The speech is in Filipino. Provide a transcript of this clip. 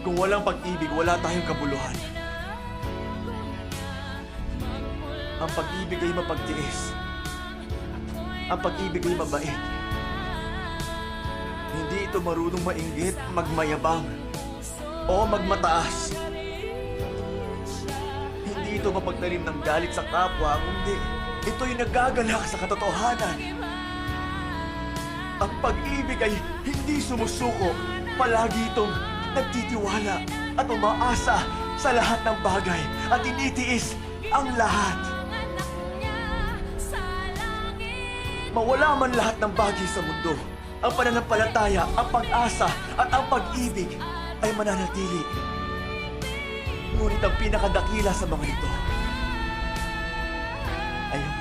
Kung walang pag-ibig, wala tayong kabuluhan. Ang pag-ibig ay mapagtiis. Ang pag-ibig ay mabait. Hindi ito marunong mainggit, magmayabang, o magmataas. Hindi ito mapagtanim ng galit sa kapwa, kundi ito'y nagagalak sa katotohanan. Ang pag-ibig ay hindi sumusuko, palagi itong nagtitiwala at umaasa sa lahat ng bagay at tinitiis ang lahat. Mawala man lahat ng bagay sa mundo, ang pananampalataya, ang pag-asa at ang pag-ibig ay mananatili. Ngunit ang pinakadakila sa mga ito ay ang